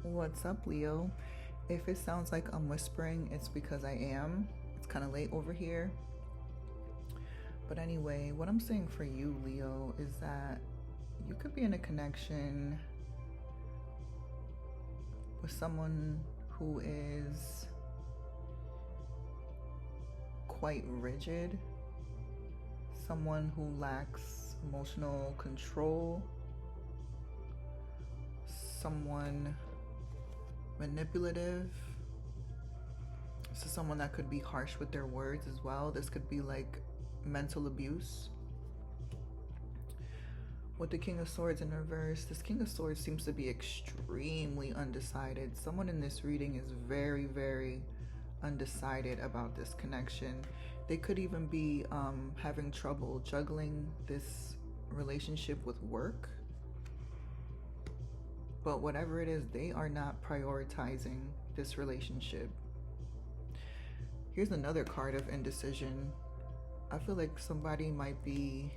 What's up, Leo? If it sounds like I'm whispering, it's because I am. It's kind of late over here. But anyway, what I'm saying for you, Leo, is that you could be in a connection with someone who is quite rigid, someone who lacks emotional control, someone manipulative. This is someone that could be harsh with their words as well. This could be like mental abuse. With the King of Swords in reverse, this King of Swords seems to be extremely undecided. Someone in this reading is very, very undecided about this connection. They could even be having trouble juggling this relationship with work. But whatever it is, they are not prioritizing this relationship. Here's another card of indecision. I feel like somebody might be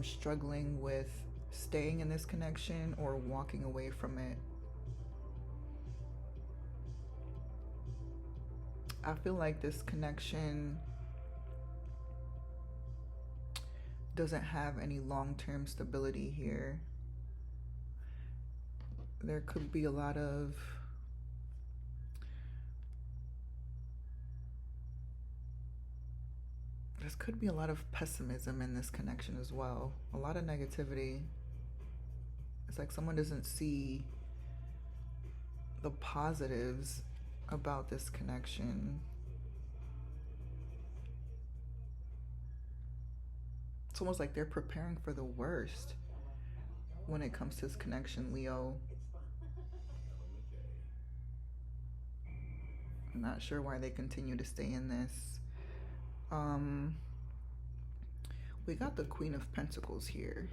struggling with staying in this connection or walking away from it. I feel like this connection doesn't have any long-term stability here. There could be a lot of pessimism in this connection as well. A lot of negativity. It's like someone doesn't see the positives about this connection. It's almost like they're preparing for the worst when it comes to this connection, Leo. I'm not sure why they continue to stay in this. We got the Queen of Pentacles here.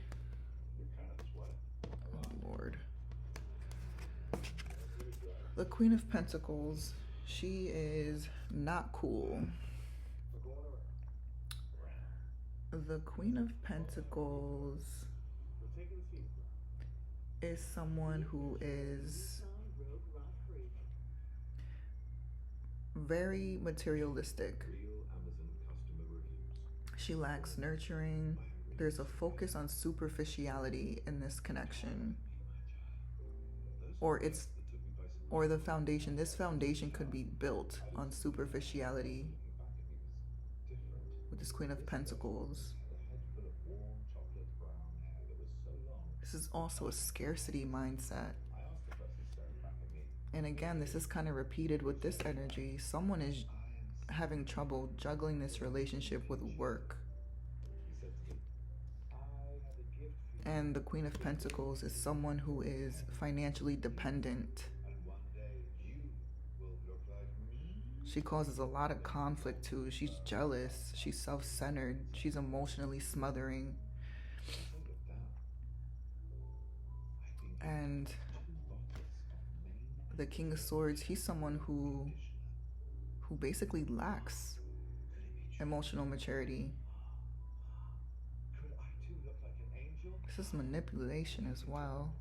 Oh, Lord. The Queen of Pentacles, she is not cool. The Queen of Pentacles is someone who is very materialistic. She lacks nurturing. There's a focus on superficiality in this connection. Or the foundation. This foundation could be built on superficiality with this Queen of Pentacles. This is also a scarcity mindset. And again, this is kind of repeated with this energy. Someone is having trouble juggling this relationship with work. And the Queen of Pentacles is someone who is financially dependent. She causes a lot of conflict too. She's jealous. She's self-centered. She's emotionally smothering. And the King of Swords, he's someone who basically lacks emotional maturity. This is manipulation as well.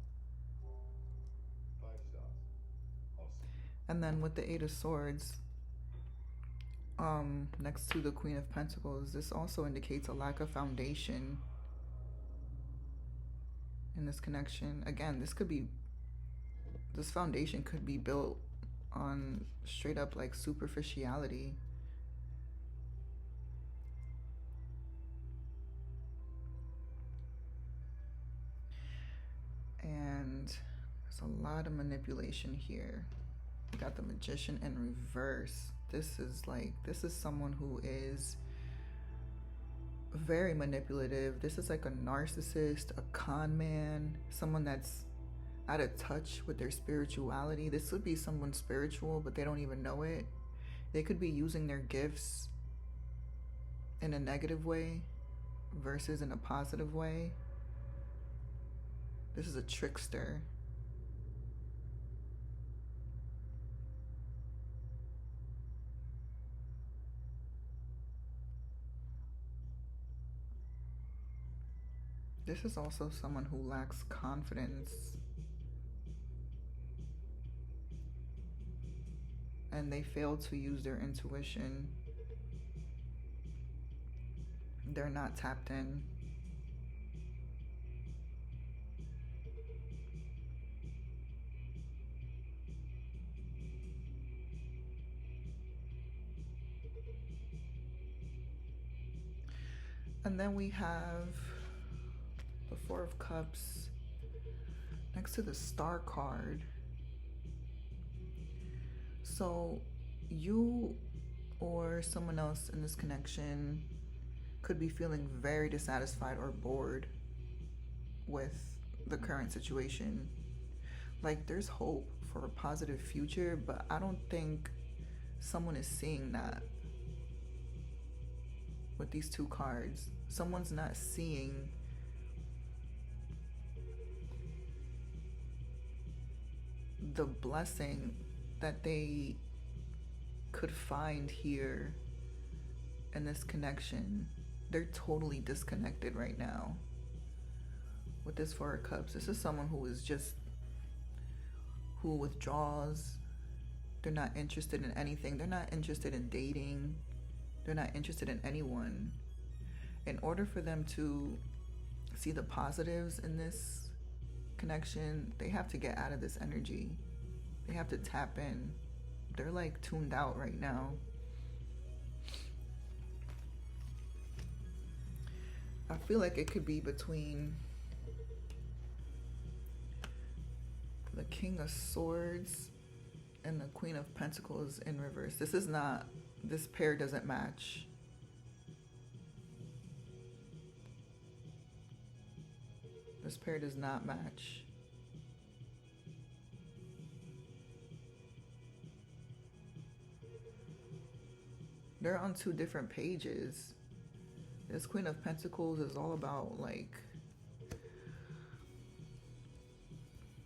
And then with the Eight of Swords, next to the Queen of Pentacles, this also indicates a lack of foundation in this connection. Again, this foundation could be built on straight up like superficiality. And there's a lot of manipulation here. We got the Magician in reverse. This is someone who is very manipulative. This is like a narcissist, a con man, someone that's out of touch with their spirituality. This would be someone spiritual, but they don't even know it. They could be using their gifts in a negative way versus in a positive way. This is a trickster. This is also someone who lacks confidence. and they fail to use their intuition. They're not tapped in. And then we have the Four of Cups next to the Star card. So you or someone else in this connection could be feeling very dissatisfied or bored with the current situation. Like, there's hope for a positive future, but I don't think someone is seeing that with these two cards. Someone's not seeing the blessing that they could find here in this connection. They're totally disconnected right now with this Four of Cups. This is someone who withdraws. They're not interested in anything. They're not interested in dating. They're not interested in anyone. In order for them to see the positives in this connection, they have to get out of this energy. They have to tap in. They're like tuned out right now. I feel like it could be between the King of Swords and the Queen of Pentacles in reverse. This pair doesn't match. This pair does not match. They're on two different pages. This Queen of Pentacles is all about like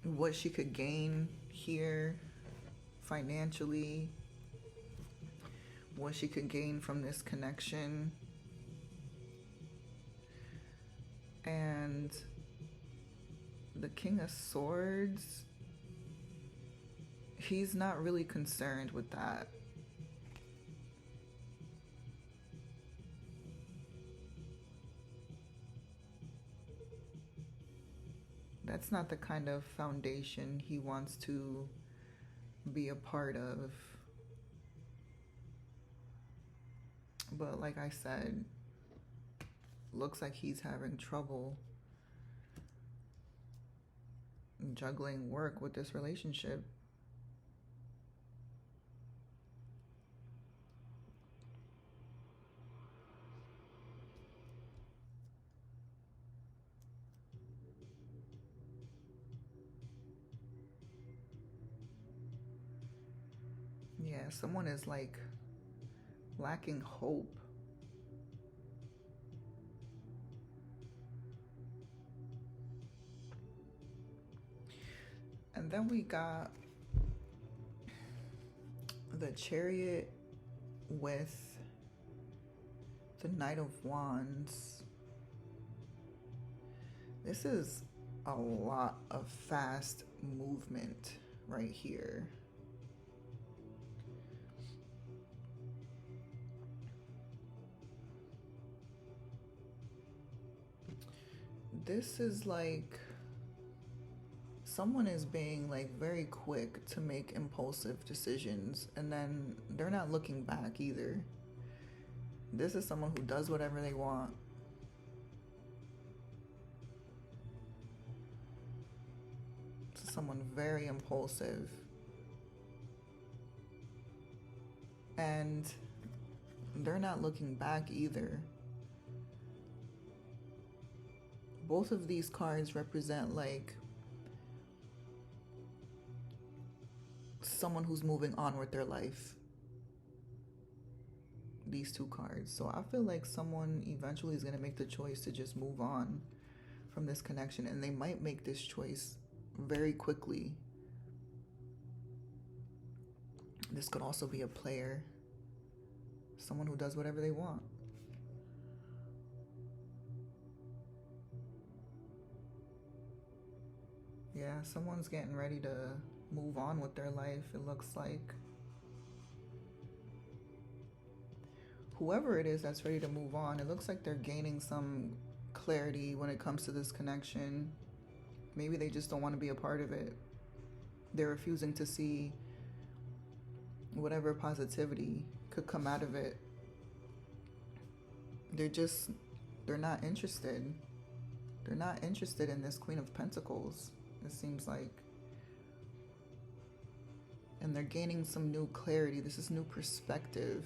what she could gain here financially, what she could gain from this connection. And the King of Swords, he's not really concerned with that. That's not the kind of foundation he wants to be a part of. But like I said, looks like he's having trouble juggling work with this relationship. Yeah, someone is like lacking hope. And then we got the Chariot with the Knight of Wands. This is a lot of fast movement right here. This is like someone is being like very quick to make impulsive decisions, and then they're not looking back either. This is someone who does whatever they want. This is someone very impulsive. And they're not looking back either. Both of these cards represent like someone who's moving on with their life. These two cards. So I feel like someone eventually is going to make the choice to just move on from this connection, and they might make this choice very quickly. This could also be a player, someone who does whatever they want. Yeah, someone's getting ready to move on with their life, it looks like. whoever it is that's ready to move on, it looks like they're gaining some clarity when it comes to this connection. Maybe they just don't want to be a part of it. They're refusing to see whatever positivity could come out of it. They're not interested. They're not interested in this Queen of Pentacles, it seems like. And they're gaining some new clarity. This is new perspective.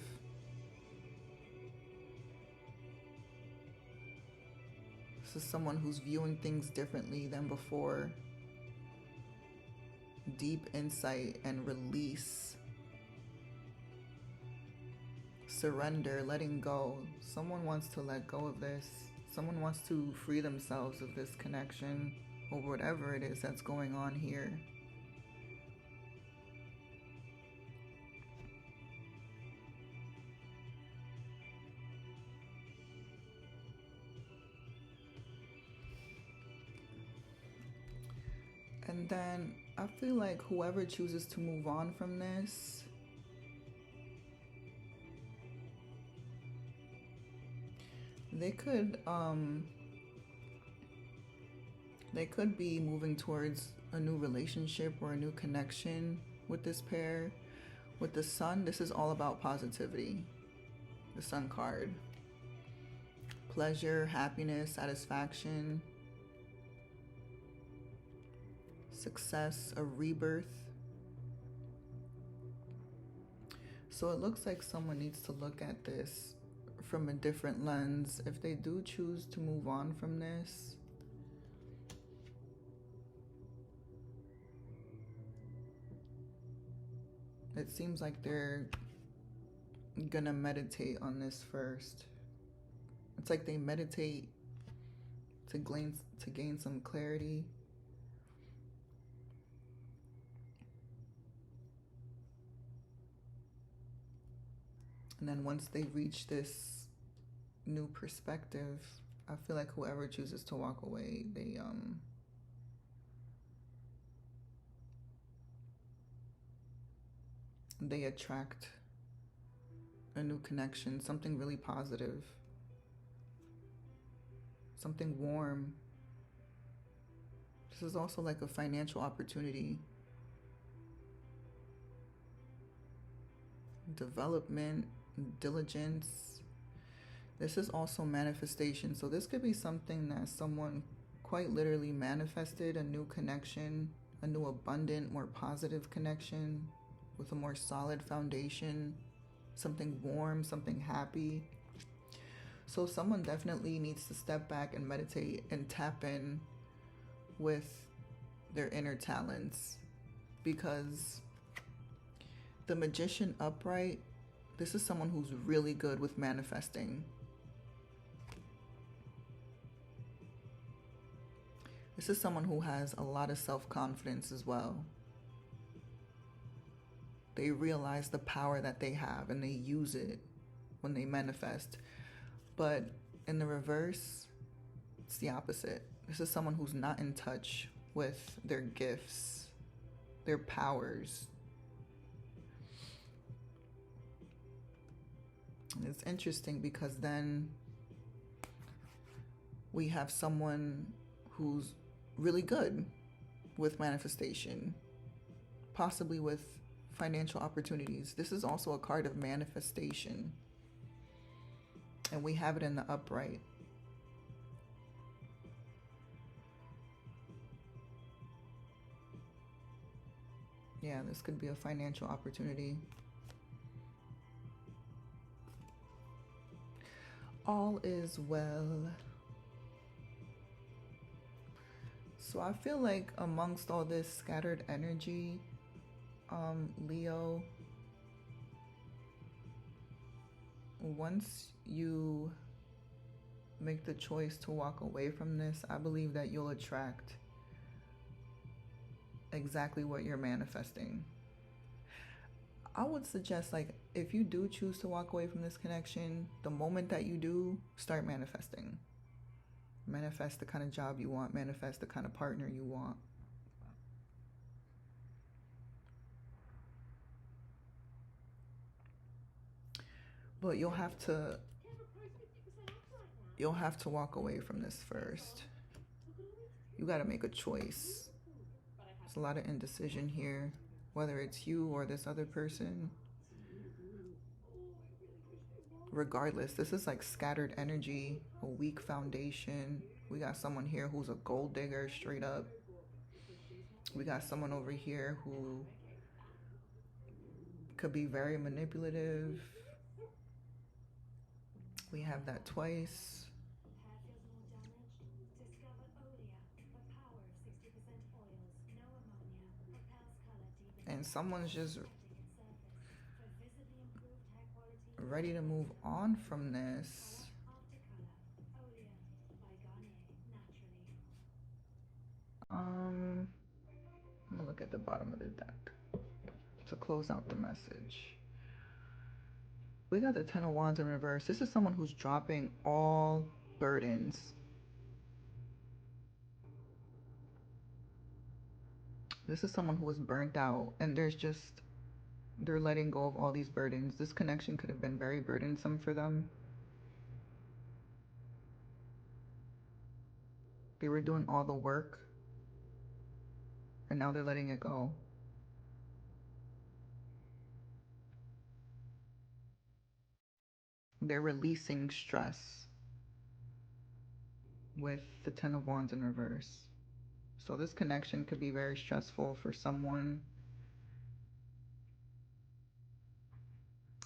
This is someone who's viewing things differently than before. Deep insight and release. Surrender, letting go. Someone wants to let go of this. Someone wants to free themselves of this connection or whatever it is that's going on here. And then I feel like whoever chooses to move on from this, they could be moving towards a new relationship or a new connection with this pair. With the Sun, this is all about positivity. The Sun card. Pleasure, happiness, satisfaction, success, a rebirth. So it looks like someone needs to look at this from a different lens. If they do choose to move on from this, it seems like they're gonna meditate on this first. It's like they meditate to gain some clarity. And then once they reach this new perspective, I feel like whoever chooses to walk away, they attract a new connection, something really positive, something warm. This is also like a financial opportunity. Development, diligence. This is also manifestation. So this could be something that someone quite literally manifested, a new connection, a new abundant, more positive connection with a more solid foundation, something warm, something happy. So someone definitely needs to step back and meditate and tap in with their inner talents, because the Magician upright, this is someone who's really good with manifesting. This is someone who has a lot of self-confidence as well. They realize the power that they have and they use it when they manifest. But in the reverse, it's the opposite. This is someone who's not in touch with their gifts, their powers. It's interesting because then we have someone who's really good with manifestation, possibly with financial opportunities. This is also a card of manifestation, and we have it in the upright. Yeah, this could be a financial opportunity. All is well. So I feel like amongst all this scattered energy, Leo, once you make the choice to walk away from this, I believe that you'll attract exactly what you're manifesting. I would suggest, like, if you do choose to walk away from this connection, the moment that you do, start manifesting. Manifest the kind of job you want, manifest the kind of partner you want. But you'll have to walk away from this first. You got to make a choice. There's a lot of indecision here, whether it's you or this other person. Regardless, this is like scattered energy, a weak foundation. We got someone here who's a gold digger straight up. We got someone over here who could be very manipulative. We have that twice. And someone's just ready to move on from this. I'm gonna look at the bottom of the deck to close out the message. We got the Ten of Wands in reverse. This is someone who's dropping all burdens. This is someone who was burnt out, and they're letting go of all these burdens. This connection could have been very burdensome for them. They were doing all the work, and now they're letting it go. They're releasing stress with the Ten of Wands in reverse. So this connection could be very stressful for someone.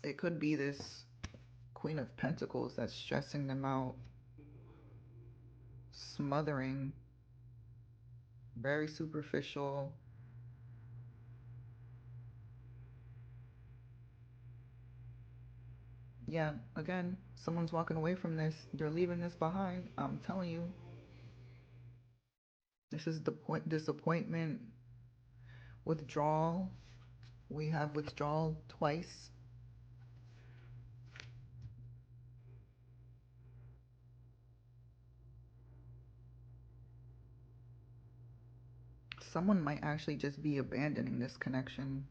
It could be this Queen of Pentacles that's stressing them out, smothering, very superficial. Yeah, again, someone's walking away from this. They're leaving this behind. I'm telling you. This is the point, disappointment, withdrawal. We have withdrawal twice. Someone might actually just be abandoning this connection.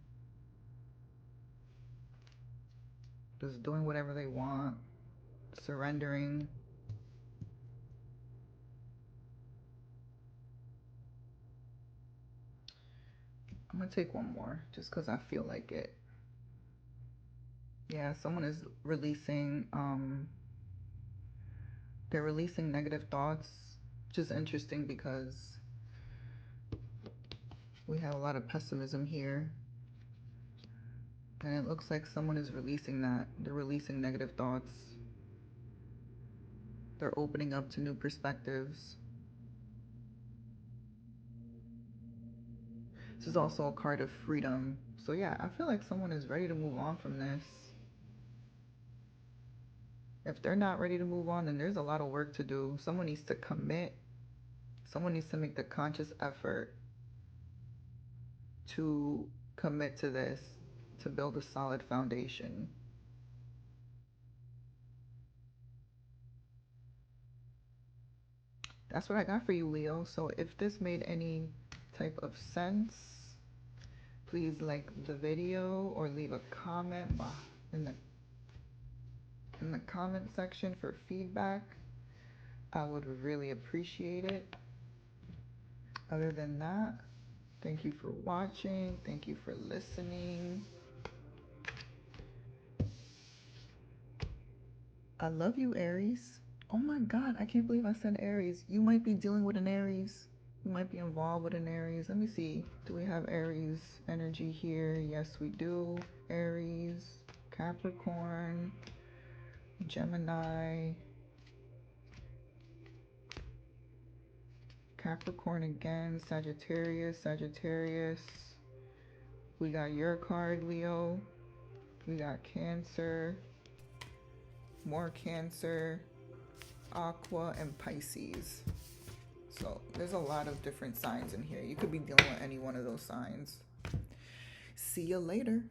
Just doing whatever they want, surrendering. I'm gonna take one more just because I feel like it. Yeah, someone is releasing, they're releasing negative thoughts, which is interesting because we have a lot of pessimism here. And it looks like someone is releasing that. They're releasing negative thoughts. They're opening up to new perspectives. This is also a card of freedom. So yeah, I feel like someone is ready to move on from this. If they're not ready to move on, then there's a lot of work to do. Someone needs to commit. Someone needs to make the conscious effort to commit to this, to build a solid foundation. That's what I got for you, Leo. So if this made any type of sense, please like the video or leave a comment in the comment section for feedback. I would really appreciate it. Other than that, thank you for watching. Thank you for listening. I love you, Aries. Oh my God, I can't believe I said Aries. You might be dealing with an Aries. You might be involved with an Aries. Let me see. Do we have Aries energy here? Yes, we do. Aries, Capricorn, Gemini, Capricorn again, Sagittarius. We got your card, Leo. We got Cancer, more Cancer, Aqua, and Pisces. So there's a lot of different signs in here. You could be dealing with any one of those signs. See you later.